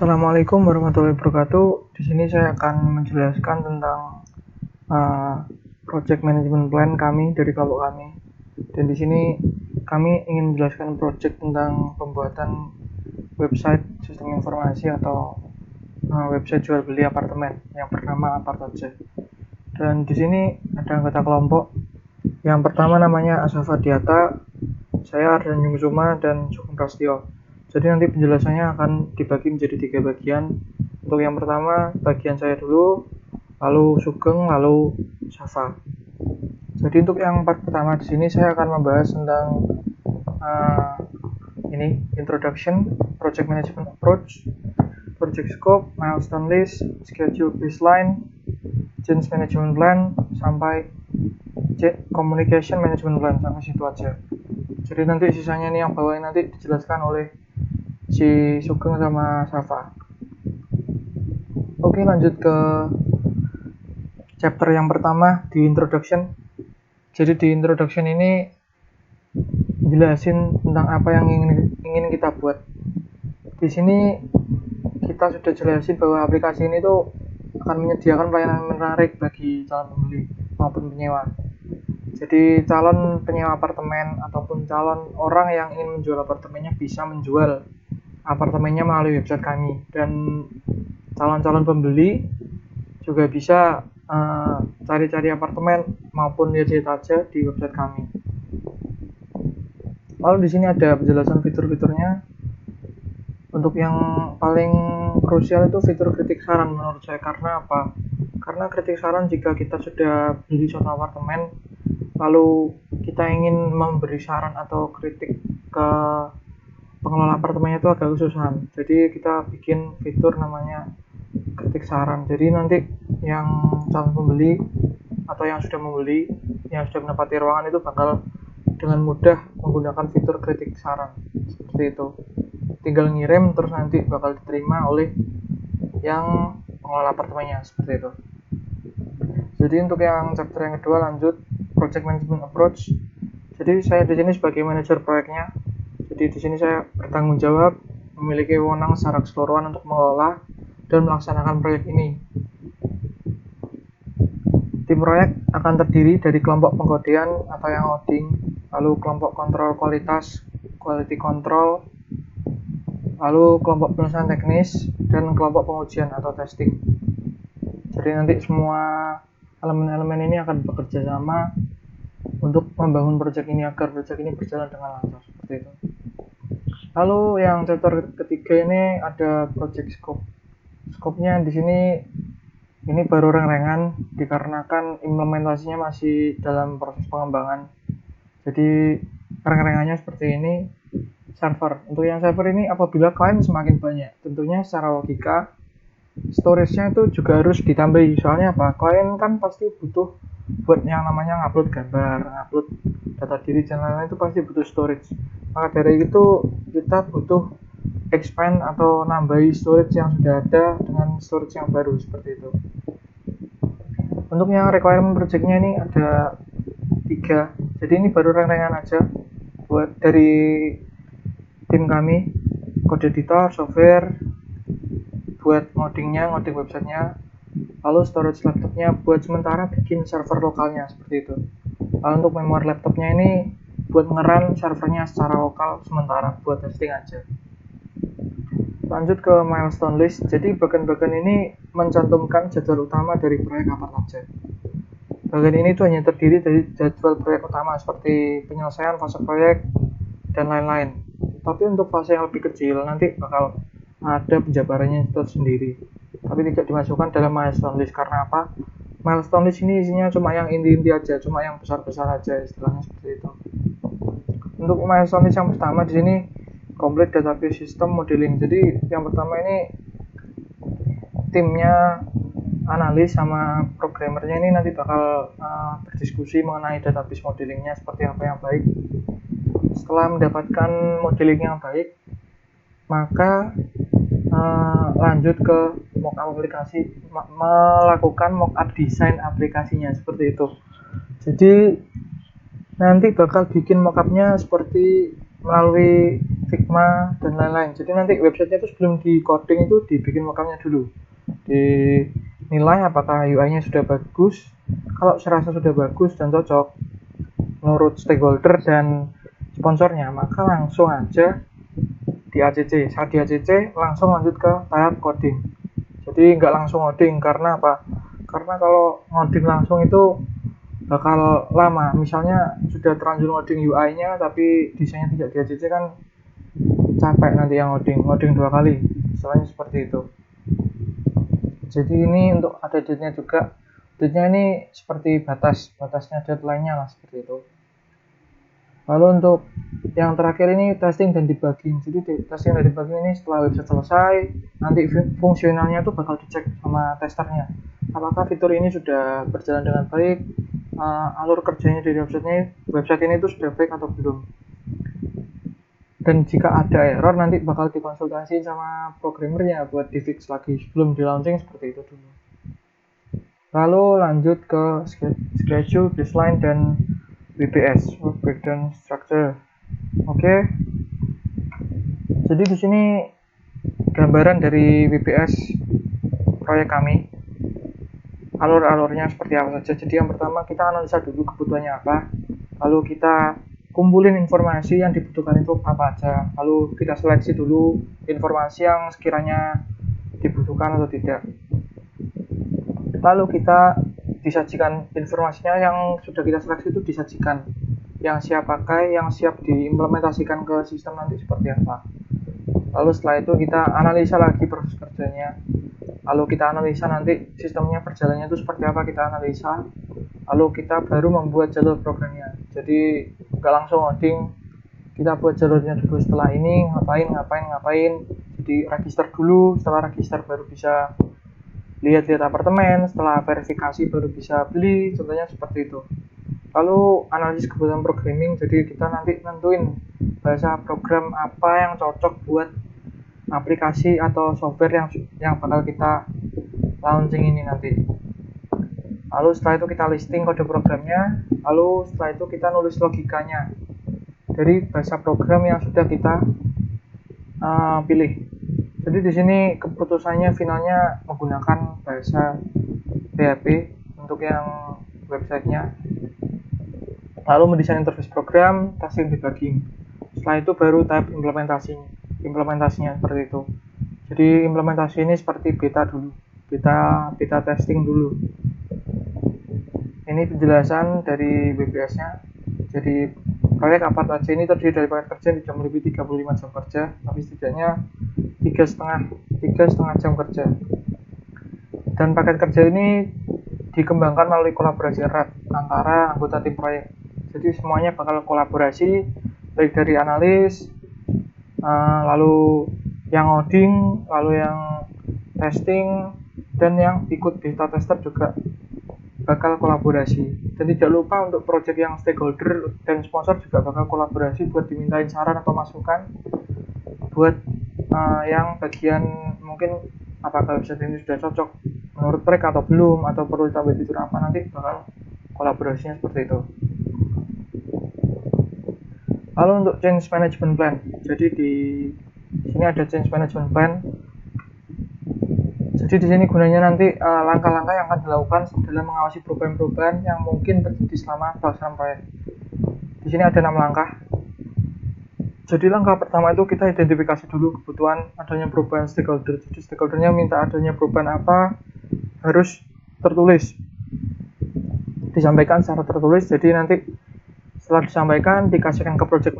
Assalamualaikum warahmatullahi wabarakatuh. Di sini saya akan menjelaskan tentang project management plan kami dari kelompok kami. Dan di sini kami ingin menjelaskan project tentang pembuatan website sistem informasi atau website jual beli apartemen yang bernama Apartaja. Dan di sini ada anggota kelompok. Yang pertama namanya Asafa Diata, saya Ardan Yungsuma dan Sugeng Prasetyo. Jadi nanti penjelasannya akan dibagi menjadi 3 bagian. Untuk yang pertama bagian saya dulu, lalu Sugeng, lalu Safa. Jadi untuk yang part pertama di sini saya akan membahas tentang introduction, project management approach, project scope, milestone list, schedule baseline, change management plan, sampai communication management plan, sampai situ aja. Jadi nanti sisanya nih yang bawahnya nanti dijelaskan oleh si Sugeng sama Safa. Oke, lanjut ke chapter yang pertama di introduction. Jadi di introduction ini jelasin tentang apa yang ingin kita buat. Di sini kita sudah jelasin bahwa aplikasi ini tuh akan menyediakan pelayanan menarik bagi calon pembeli maupun penyewa. Jadi calon penyewa apartemen ataupun calon orang yang ingin menjual apartemennya bisa menjual apartemennya melalui website kami, dan calon-calon pembeli juga bisa cari-cari apartemen maupun lihat-lihat aja di website kami. Lalu di sini ada penjelasan fitur-fiturnya. Untuk yang paling krusial itu fitur kritik saran menurut saya. Karena apa? Karena kritik saran jika kita sudah beli suatu apartemen lalu kita ingin memberi saran atau kritik ke pengelola apartemennya itu agak kesusahan. Jadi kita bikin fitur namanya kritik saran. Jadi nanti yang calon pembeli atau yang sudah membeli, yang sudah menempati ruangan itu bakal dengan mudah menggunakan fitur kritik saran seperti itu. Tinggal ngirim terus nanti bakal diterima oleh yang pengelola apartemennya seperti itu. Jadi untuk yang chapter yang kedua lanjut project management approach. Jadi saya di sini sebagai manajer proyeknya. Jadi di sini saya bertanggung jawab, memiliki wewenang secara keseluruhan untuk mengelola dan melaksanakan proyek ini. Tim proyek akan terdiri dari kelompok pengkodean atau yang coding, lalu kelompok kontrol kualitas, quality control, lalu kelompok penyelesaian teknis, dan kelompok pengujian atau testing. Jadi nanti semua elemen-elemen ini akan bekerja sama untuk membangun proyek ini agar proyek ini berjalan dengan lancar seperti itu. Lalu yang chapter ketiga ini ada project scope. Scope-nya di sini ini baru reng-rengan dikarenakan implementasinya masih dalam proses pengembangan. Jadi reng-rengannya seperti ini. Server. Untuk yang server ini apabila klien semakin banyak, tentunya secara logika storage-nya itu juga harus ditambahi. Soalnya apa? Klien kan pasti butuh buat yang namanya ngupload gambar, ngupload data diri dan lain-lain, itu pasti butuh storage. Maka dari itu kita butuh expand atau nambahi storage yang sudah ada dengan storage yang baru seperti itu. Untuk yang requirement project-nya ini ada 3. Jadi ini baru reng-rengan aja buat dari tim kami, code editor, software buat ngoding websitenya, lalu storage laptopnya buat sementara bikin server lokalnya seperti itu. Lalu untuk memori laptopnya ini buat ngeran servernya secara lokal sementara buat testing aja. Lanjut ke milestone list. Jadi bagian-bagian ini mencantumkan jadwal utama dari proyek Apartaja. Bagian ini tuh hanya terdiri dari jadwal proyek utama seperti penyelesaian fase proyek dan lain-lain. Tapi untuk fase yang lebih kecil nanti bakal ada penjabarannya tersendiri, tapi tidak dimasukkan dalam milestone list. Karena apa? Milestone list ini isinya cuma yang inti-inti aja, cuma yang besar-besar aja, istilahnya seperti itu. Untuk milestone list yang pertama di sini complete database system modeling. Jadi yang pertama ini timnya analis sama programmernya ini nanti bakal berdiskusi mengenai database modelingnya seperti apa yang baik. Setelah mendapatkan modeling yang baik, maka lanjut ke mockup aplikasi, melakukan mockup desain aplikasinya seperti itu. Jadi nanti bakal bikin mockupnya seperti melalui Figma dan lain-lain. Jadi nanti websitenya itu sebelum di coding itu dibikin makamnya dulu, dinilai apakah UI-nya sudah bagus. Kalau serasa sudah bagus dan cocok menurut stakeholder dan sponsornya, maka langsung aja di ACC. Saat di ACC langsung lanjut ke tahap coding. Jadi nggak langsung ngoding. Karena apa? Karena kalau ngoding langsung itu bakal lama. Misalnya sudah terlanjur ngoding UI-nya tapi desainnya tidak di ACC, kan capek nanti yang ngoding 2 kali. Misalnya seperti itu. Jadi ini untuk ada date-nya juga. Date-nya ini seperti batasnya deadline-nya lah, seperti itu. Lalu untuk yang terakhir ini testing dan debugging. Jadi testing dan debugging ini setelah website selesai, nanti fungsionalnya tuh bakal dicek sama testernya. Apakah fitur ini sudah berjalan dengan baik, alur kerjanya dari website ini tuh sudah baik atau belum. Dan jika ada error nanti bakal dikonsultasi sama programmernya buat di fix lagi sebelum di launching, seperti itu dulu. Lalu lanjut ke schedule, baseline, dan WBS, Work Breakdown Structure. Oke. Jadi di sini gambaran dari WBS proyek kami. Alur-alurnya seperti apa saja. Jadi yang pertama kita analisa dulu kebutuhannya apa. Lalu kita kumpulin informasi yang dibutuhkan itu apa aja. Lalu kita seleksi dulu informasi yang sekiranya dibutuhkan atau tidak. Lalu kita disajikan informasinya yang sudah kita seleksi itu disajikan. Yang siap pakai, yang siap diimplementasikan ke sistem nanti seperti apa. Lalu setelah itu kita analisa lagi proses kerjanya. Lalu kita analisa nanti sistemnya berjalannya itu seperti apa, kita analisa. Lalu kita baru membuat jalur programnya. Jadi nggak langsung coding, kita buat jalurnya dulu. Setelah ini ngapain. Jadi register dulu, setelah register baru bisa lihat-lihat apartemen, setelah verifikasi baru bisa beli, contohnya seperti itu. Lalu analisis kebutuhan programming, jadi kita nanti nentuin bahasa program apa yang cocok buat aplikasi atau software yang bakal kita launching ini nanti. Lalu setelah itu kita listing kode programnya, lalu setelah itu kita nulis logikanya dari bahasa program yang sudah kita pilih. Jadi di sini keputusannya finalnya menggunakan bahasa PHP untuk yang websitenya. Lalu mendesain interface program, testing, debugging. Setelah itu baru tahap implementasinya seperti itu. Jadi implementasi ini seperti beta dulu, beta testing dulu. Ini penjelasan dari WBS-nya. Jadi proyek apa saja ini terdiri dari paket kerja di jam lebih 35 jam kerja, tapi setidaknya 3,5 jam kerja. Dan paket kerja ini dikembangkan melalui kolaborasi erat antara anggota tim proyek. Jadi semuanya bakal kolaborasi, baik dari analis, lalu yang ngoding, lalu yang testing, dan yang ikut beta tester juga bakal kolaborasi. Dan tidak lupa untuk project yang stakeholder dan sponsor juga bakal kolaborasi buat dimintain saran atau masukan buat yang bagian mungkin apakah website ini sudah cocok menurut mereka atau belum, atau perlu tambah fitur apa, nanti bakal kolaborasinya seperti itu. Lalu untuk change management plan, jadi di sini ada change management plan. Jadi di sini gunanya nanti langkah-langkah yang akan dilakukan dalam mengawasi perubahan-perubahan yang mungkin terjadi selama pelaksanaan proyek. Di sini ada 6 langkah. Jadi langkah pertama itu kita identifikasi dulu kebutuhan adanya perubahan stakeholder. Jadi stakeholdernya minta adanya perubahan apa, harus tertulis, disampaikan secara tertulis. Jadi nanti setelah disampaikan dikasihkan ke project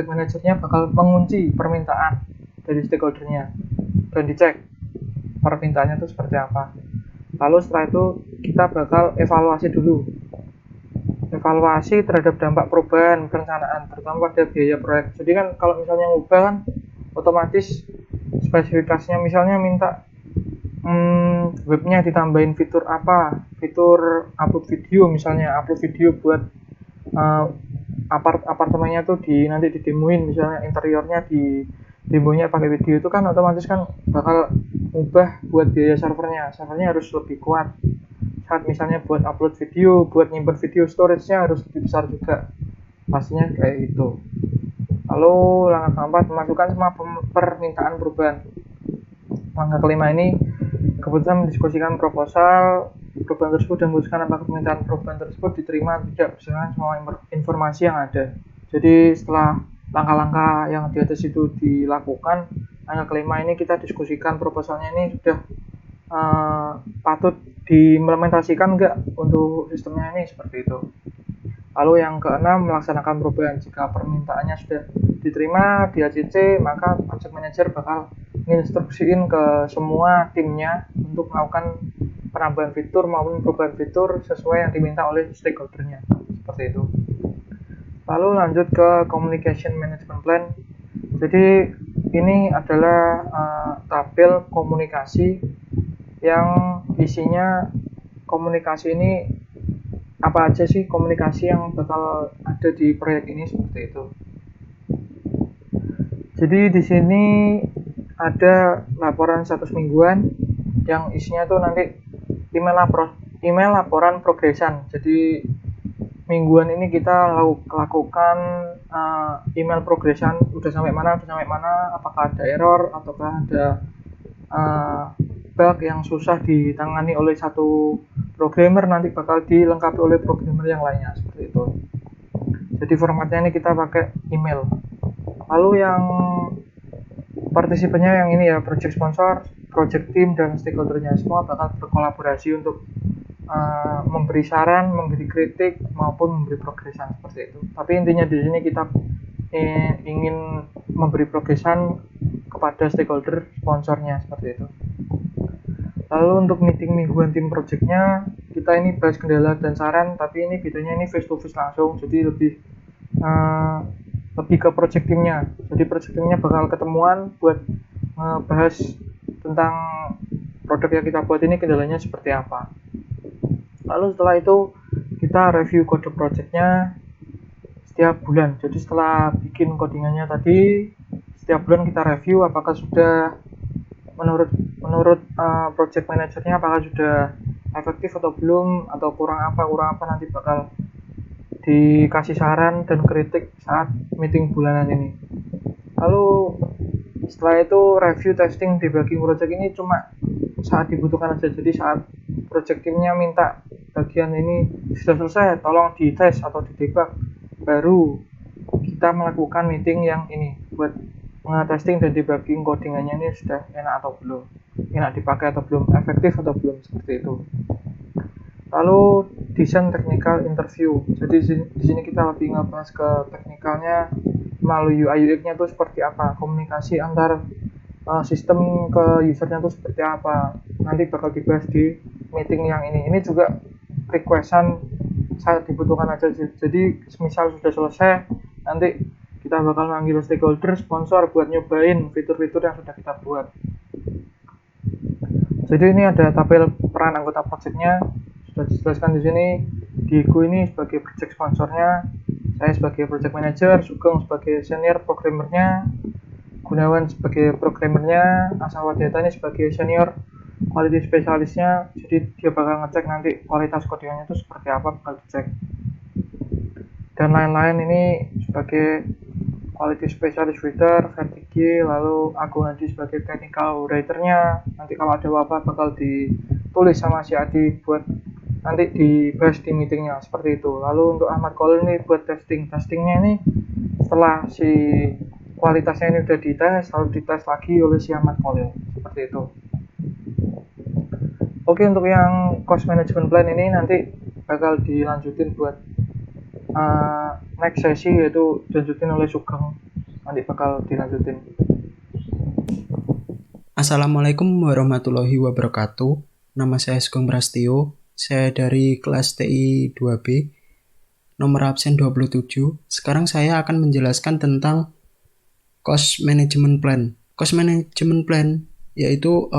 managernya bakal mengunci permintaan dari stakeholdernya dan dicek permintaannya itu seperti apa. Lalu setelah itu kita bakal evaluasi dulu, evaluasi terhadap dampak perubahan perencanaan, terutama pada biaya proyek. Jadi kan kalau misalnya ngubah kan otomatis spesifikasinya misalnya minta webnya ditambahin fitur apa, fitur upload video, misalnya upload video buat apartemennya tuh nanti didemoin, misalnya interiornya di demonya pakai video, itu kan otomatis kan bakal ubah buat biaya servernya harus lebih kuat. Saat misalnya buat upload video, buat nyimpen video, storage-nya harus lebih besar juga, pastinya kayak gitu. Lalu langkah keempat, memasukkan semua permintaan perubahan. Langkah kelima ini, keputusan mendiskusikan proposal perubahan tersebut dan memutuskan apakah permintaan perubahan tersebut diterima atau tidak berdasarkan semua informasi yang ada. Jadi setelah langkah-langkah yang di atas itu dilakukan, langkah kelima ini kita diskusikan proposalnya ini sudah patut diimplementasikan enggak untuk sistemnya ini, seperti itu. Lalu yang keenam, melaksanakan perubahan. Jika permintaannya sudah diterima di ACC, maka project manager bakal menginstruksiin ke semua timnya untuk melakukan penambahan fitur maupun perubahan fitur sesuai yang diminta oleh stakeholder-nya, seperti itu. Lalu lanjut ke communication management plan. Jadi ini adalah tabel komunikasi yang isinya komunikasi ini apa aja sih komunikasi yang bakal ada di proyek ini, seperti itu. Jadi di sini ada laporan status mingguan yang isinya tuh nanti email laporan progresan. Jadi mingguan ini kita lakukan email progresan udah sampai mana, apakah ada error ataukah ada bug yang susah ditangani oleh satu programmer, nanti bakal dilengkapi oleh programmer yang lainnya, seperti itu. Jadi formatnya ini kita pakai email. Lalu yang partisipannya yang ini ya, project sponsor, project team, dan stakeholdernya semua bakal berkolaborasi untuk memberi saran, memberi kritik maupun memberi progresan, seperti itu. Tapi intinya di sini kita ingin memberi progresan kepada stakeholder sponsornya, seperti itu. Lalu untuk meeting mingguan tim projectnya, kita ini bahas kendala dan saran, tapi ini bedanya ini face to face langsung, jadi lebih ke project timnya. Jadi project timnya bakal ketemuan buat bahas tentang produk yang kita buat ini kendalanya seperti apa. Lalu setelah itu kita review kode projectnya setiap bulan. Jadi setelah bikin codingannya tadi, setiap bulan kita review apakah sudah menurut project manajernya apakah sudah efektif atau belum, atau kurang apa nanti bakal dikasih saran dan kritik saat meeting bulanan ini. Lalu setelah itu review testing debugging project ini cuma saat dibutuhkan aja. Jadi saat project timnya minta bagian ini sudah selesai, tolong dites atau didebug, baru kita melakukan meeting yang ini buat testing dan debugging codingannya ini sudah enak atau belum, enak dipakai atau belum, efektif atau belum, seperti itu. Lalu desain technical interview. Jadi di sini kita lebih ngebahas ke teknikalnya melalui UI UX-nya tuh seperti apa, komunikasi antar sistem ke usernya tuh seperti apa. Nanti bakal dibahas di meeting yang ini. Ini juga requestan saat dibutuhkan aja. Jadi misal sudah selesai, nanti kita bakal manggil stakeholder sponsor buat nyobain fitur-fitur yang sudah kita buat. Jadi ini ada tabel peran anggota projectnya, sudah dijelaskan di sini. Diego ini sebagai project sponsornya, saya sebagai project manager, Sugeng sebagai senior programmernya, Gunawan sebagai programmernya, Asawadeta ini sebagai senior quality spesialisnya. Jadi dia bakal ngecek nanti kualitas codingannya itu seperti apa, bakal dicek. Dan lain-lain ini sebagai quality specialist writer, Vertigi, lalu Agung Hadi sebagai technical writer-nya. Nanti kalau ada apa-apa bakal ditulis sama si Adi buat nanti dibahas di meetingnya, seperti itu. Lalu untuk Ahmad Kolil ini buat testingnya ini setelah si kualitasnya ini udah dites, lalu dites lagi oleh si Ahmad Kolil, seperti itu. Oke, untuk yang cost management plan ini nanti bakal dilanjutin buat next sesi, yaitu dilanjutin oleh Sugeng, nanti bakal dilanjutin. Assalamualaikum warahmatullahi wabarakatuh. Nama saya Sugeng Prastio. Saya dari kelas TI 2B, nomor absen 27. Sekarang saya akan menjelaskan tentang cost management plan. Cost management plan yaitu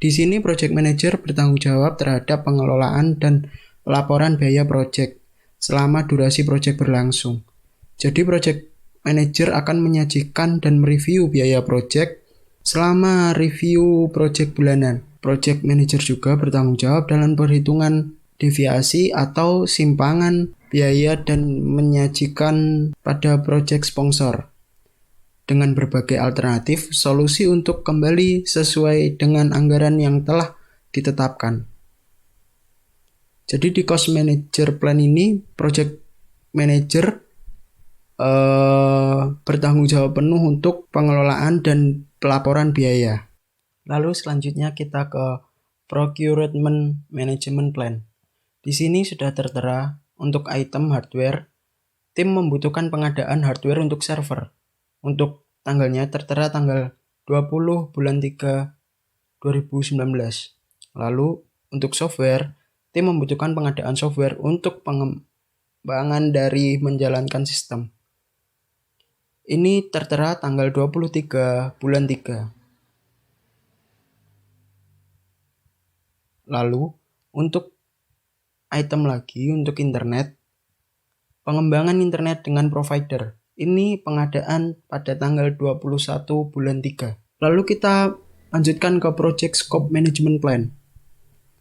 di sini project manager bertanggung jawab terhadap pengelolaan dan pelaporan biaya project selama durasi project berlangsung. Jadi project manager akan menyajikan dan mereview biaya project selama review project bulanan. Project manager juga bertanggung jawab dalam perhitungan deviasi atau simpangan biaya dan menyajikan pada project sponsor. dengan berbagai alternatif solusi untuk kembali sesuai dengan anggaran yang telah ditetapkan. Jadi di cost manager plan ini, project manager bertanggung jawab penuh untuk pengelolaan dan pelaporan biaya. Lalu selanjutnya kita ke procurement management plan. Di sini sudah tertera untuk item hardware, tim membutuhkan pengadaan hardware untuk server. Untuk tanggalnya tertera tanggal 20 bulan 3 2019. Lalu untuk software, tim membutuhkan pengadaan software untuk pengembangan dari menjalankan sistem. Ini tertera tanggal 23 bulan 3. Lalu untuk item lagi untuk internet, pengembangan internet dengan provider. Ini pengadaan pada tanggal 21 bulan 3. Lalu kita lanjutkan ke project scope management plan.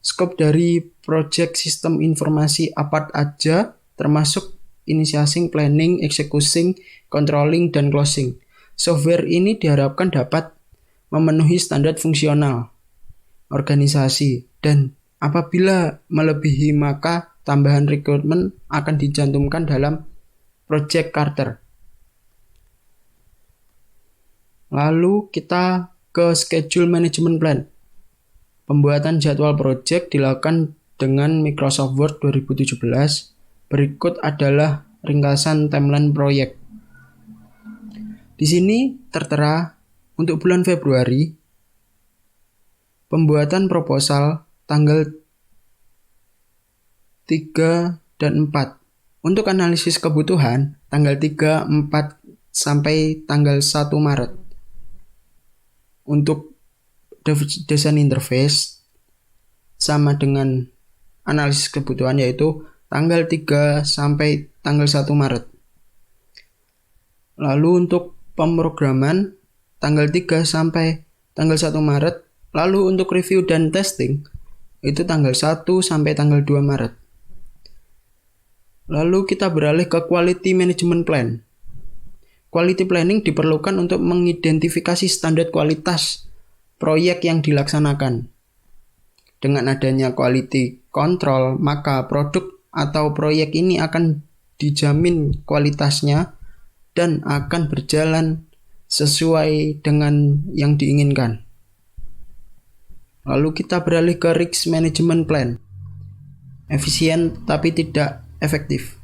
Scope dari project sistem informasi apa aja, termasuk initiating, planning, executing, controlling, dan closing. Software ini diharapkan dapat memenuhi standar fungsional organisasi, dan apabila melebihi maka tambahan requirement akan dicantumkan dalam project charter. Lalu kita ke schedule management plan. Pembuatan jadwal project dilakukan dengan Microsoft Word 2017. Berikut adalah ringkasan timeline proyek. Di sini tertera untuk bulan Februari, pembuatan proposal tanggal 3 dan 4. Untuk analisis kebutuhan tanggal 3, 4 sampai tanggal 1 Maret. Untuk desain interface sama dengan analisis kebutuhan, yaitu tanggal 3 sampai tanggal 1 Maret. Lalu untuk pemrograman tanggal 3 sampai tanggal 1 Maret. Lalu untuk review dan testing itu tanggal 1 sampai tanggal 2 Maret. Lalu kita beralih ke quality management plan. Quality planning diperlukan untuk mengidentifikasi standar kualitas proyek yang dilaksanakan. Dengan adanya quality control, maka produk atau proyek ini akan dijamin kualitasnya dan akan berjalan sesuai dengan yang diinginkan. Lalu kita beralih ke risk management plan. Efisien tapi tidak efektif.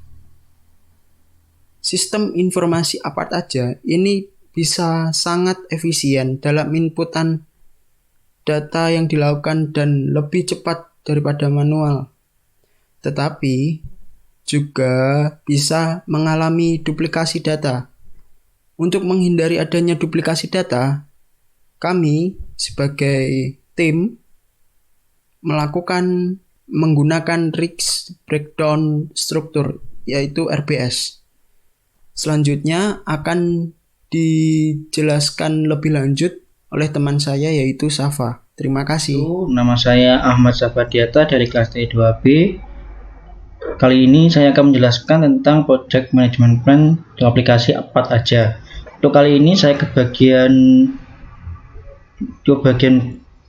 Sistem informasi apa aja ini bisa sangat efisien dalam inputan data yang dilakukan dan lebih cepat daripada manual. Tetapi juga bisa mengalami duplikasi data. Untuk menghindari adanya duplikasi data, kami sebagai tim menggunakan risk breakdown struktur, yaitu RBS. Selanjutnya akan dijelaskan lebih lanjut oleh teman saya, yaitu Safa. Terima kasih. Nama saya Ahmad Sabadiata dari kelas T2B. Kali ini saya akan menjelaskan tentang project management plan di aplikasi apa aja. Untuk kali ini saya ke bagian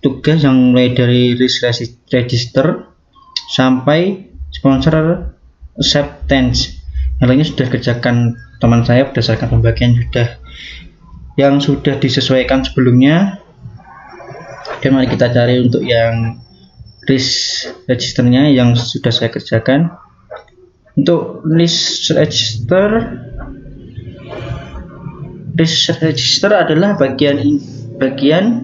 tugas yang mulai dari risk register sampai sponsor acceptance. Yang lainnya sudah kerjakan teman saya berdasarkan pembagian yang sudah disesuaikan sebelumnya. Dan mari kita cari untuk yang risk registernya yang sudah saya kerjakan. Untuk risk register adalah bagian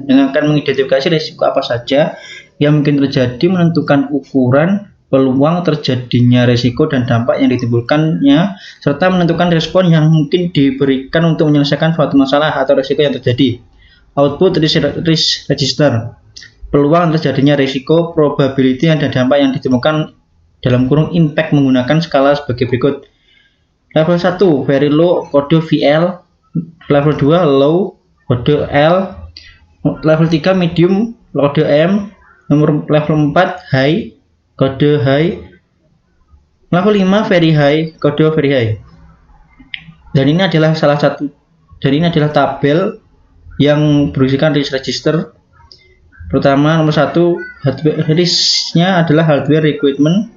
yang akan mengidentifikasi risiko apa saja yang mungkin terjadi, menentukan ukuran, peluang terjadinya risiko dan dampak yang ditimbulkannya, serta menentukan respon yang mungkin diberikan untuk menyelesaikan suatu masalah atau risiko yang terjadi. Output risk register, peluang terjadinya risiko, probability dan dampak yang ditemukan dalam kurung impact menggunakan skala sebagai berikut. Level 1 very low, kode VL. Level 2 low, kode L. Level 3 medium, kode M. Level 4 high, kode high. Level 5 very high, kode very high. Dan ini adalah salah satu Dan ini adalah tabel yang berisikan list register. Pertama, nomor 1, hardware listnya adalah hardware requirement.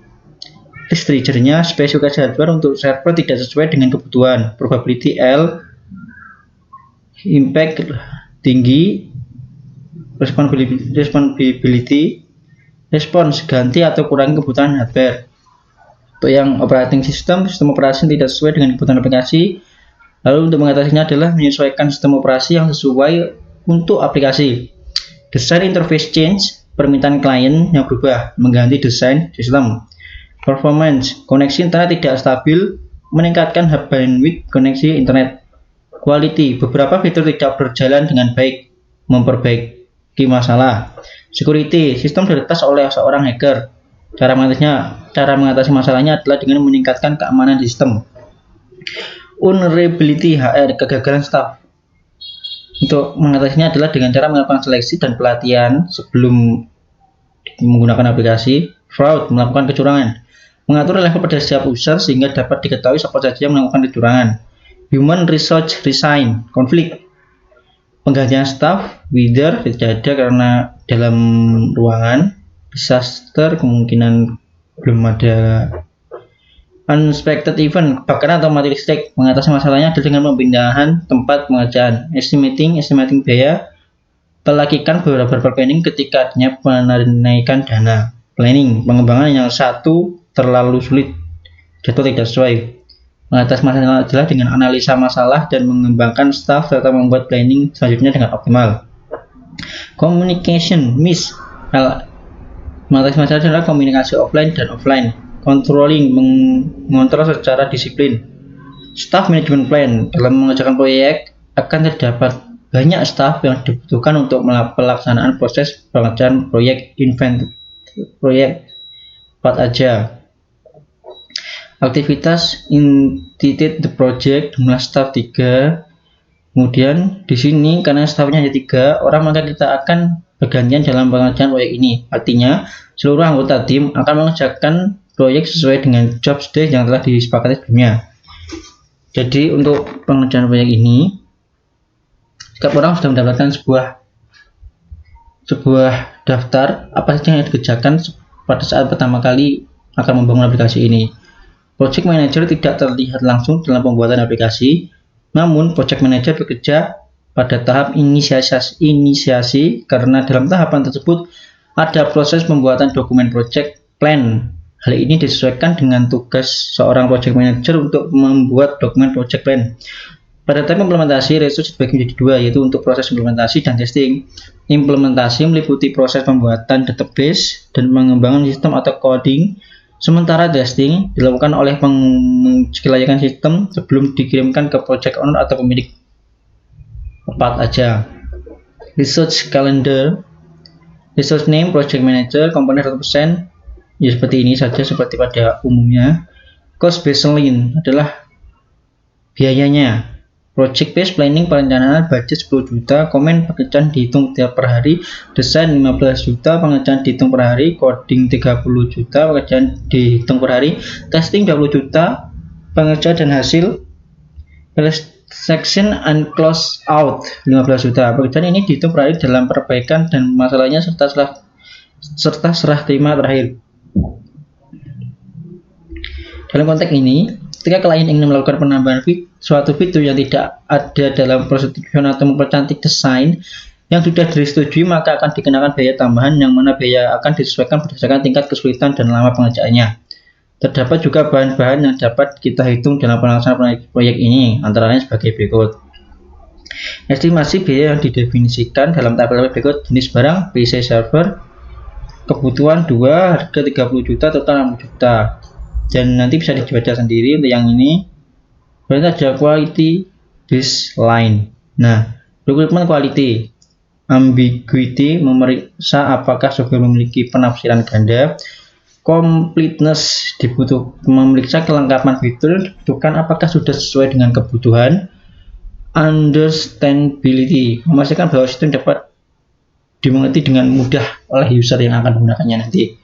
List triggernya spesifikasi hardware untuk server tidak sesuai dengan kebutuhan. Probability L, impact tinggi, responsibility, response ganti atau kurangi kebutuhan hardware. Untuk yang operating system, sistem operasi tidak sesuai dengan kebutuhan aplikasi. Lalu untuk mengatasinya adalah menyesuaikan sistem operasi yang sesuai untuk aplikasi. Design interface change, permintaan klien yang berubah, mengganti desain sistem. Performance, koneksi internet tidak stabil, meningkatkan bandwidth koneksi internet. Quality, beberapa fitur tidak berjalan dengan baik, memperbaiki masalah. Security, sistem diretas oleh seorang hacker. Cara mengatasi masalahnya adalah dengan meningkatkan keamanan sistem. Vulnerability HR, kegagalan staff. Untuk mengatasinya adalah dengan cara melakukan seleksi dan pelatihan sebelum menggunakan aplikasi. Fraud, melakukan kecurangan. Mengatur level pada setiap user sehingga dapat diketahui siapa saja yang melakukan kecurangan. Human resource resign, konflik. Penggantian staff, wither tidak ada karena dalam ruangan. Disaster, kemungkinan belum ada. Unexpected event, kebakaran atau mati listrik. Mengatasi masalahnya adalah dengan pemindahan tempat pengerjaan. Estimating biaya, melakukan beberapa planning ketika adanya penaikan dana. Planning, pengembangan yang satu terlalu sulit, jadwal tidak sesuai. Mengatasi masalah adalah dengan analisa masalah dan mengembangkan staff serta membuat planning selanjutnya dengan optimal. Communication miss, mengatasi masalah adalah komunikasi offline dan offline. Controlling, mengontrol secara disiplin. Staff management plan, dalam mengerjakan proyek akan terdapat banyak staff yang dibutuhkan untuk pelaksanaan proses pengerjaan proyek proyek 4 aja. Aktivitas intended the project, jumlah staff 3. Kemudian di sini karena staffnya hanya 3 orang, maka kita akan bergantian dalam pengerjaan proyek ini. Artinya seluruh anggota tim akan mengerjakan proyek sesuai dengan job desk yang telah disepakati sebelumnya. Jadi untuk pengerjaan proyek ini, setiap orang sudah mendapatkan sebuah daftar apa saja yang dikerjakan pada saat pertama kali akan membangun aplikasi ini. Project manager tidak terlihat langsung dalam pembuatan aplikasi, namun project manager bekerja pada tahap inisiasi karena dalam tahapan tersebut ada proses pembuatan dokumen project plan. Hal ini disesuaikan dengan tugas seorang project manager untuk membuat dokumen project plan. Pada tahap implementasi, resource dibagi menjadi 2, yaitu untuk proses implementasi dan testing. Implementasi meliputi proses pembuatan database dan pengembangan sistem atau coding, sementara testing dilakukan oleh kelayakan sistem sebelum dikirimkan ke project owner atau pemilik. 4 aja. Resource calendar, resource name, project manager, komponen 100%. Ya seperti ini saja seperti pada umumnya. Cost baseline adalah biayanya. Project based planning, perencanaan, budget 10 juta, komen pekerjaan dihitung tiap per hari, desain 15 juta, pengerjaan dihitung per hari, coding 30 juta, pekerjaan dihitung per hari, testing 20 juta, pengerjaan dan hasil, section and close out 15 juta. Pekerjaan ini dihitung per hari dalam perbaikan dan masalahnya serta serah terima terakhir. Dalam konteks ini, ketika klien ingin melakukan penambahan suatu fitur yang tidak ada dalam proses tujuan atau mempercantik desain yang sudah disetujui, maka akan dikenakan biaya tambahan yang mana biaya akan disesuaikan berdasarkan tingkat kesulitan dan lama pengerjaannya. Terdapat juga bahan-bahan yang dapat kita hitung dalam pelaksanaan proyek ini, antara lain sebagai berikut. Estimasi biaya yang didefinisikan dalam tabel berikut: jenis barang, PC server, kebutuhan 2, harga 30 juta, total 60 juta. Dan nanti bisa dibaca sendiri untuk yang ini. Berarti ada quality baseline. Nah, requirement quality, ambiguity, memeriksa apakah software memiliki penafsiran ganda. Completeness, memeriksa kelengkapan fitur dibutuhkan apakah sudah sesuai dengan kebutuhan. Understandability, memastikan bahwa sistem dapat dimengerti dengan mudah oleh user yang akan menggunakannya nanti.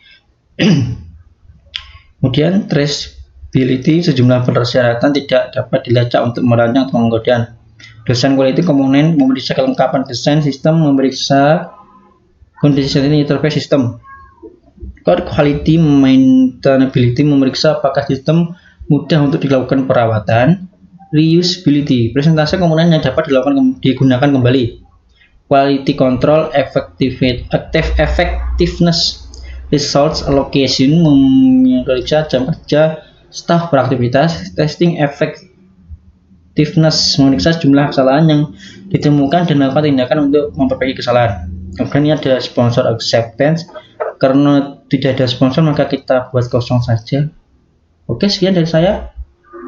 Kemudian traceability, sejumlah persyaratan tidak dapat dilacak untuk merancang atau pengkodean. Desain quality komponen memeriksa kelengkapan desain sistem, memeriksa kondisi interface sistem. Code quality maintainability memeriksa apakah sistem mudah untuk dilakukan perawatan. Reusability presentasi komponen yang dapat digunakan kembali. Quality control effectiveness results allocation memeriksa jam kerja staf beraktivitas. Testing effectiveness memeriksa jumlah kesalahan yang ditemukan dan melakukan tindakan untuk memperbaiki kesalahan. Kemudian ini ada sponsor acceptance. Karena tidak ada sponsor maka kita buat kosong saja. Oke, sekian dari saya.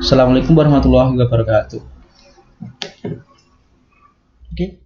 Assalamualaikum warahmatullahi wabarakatuh. Oke.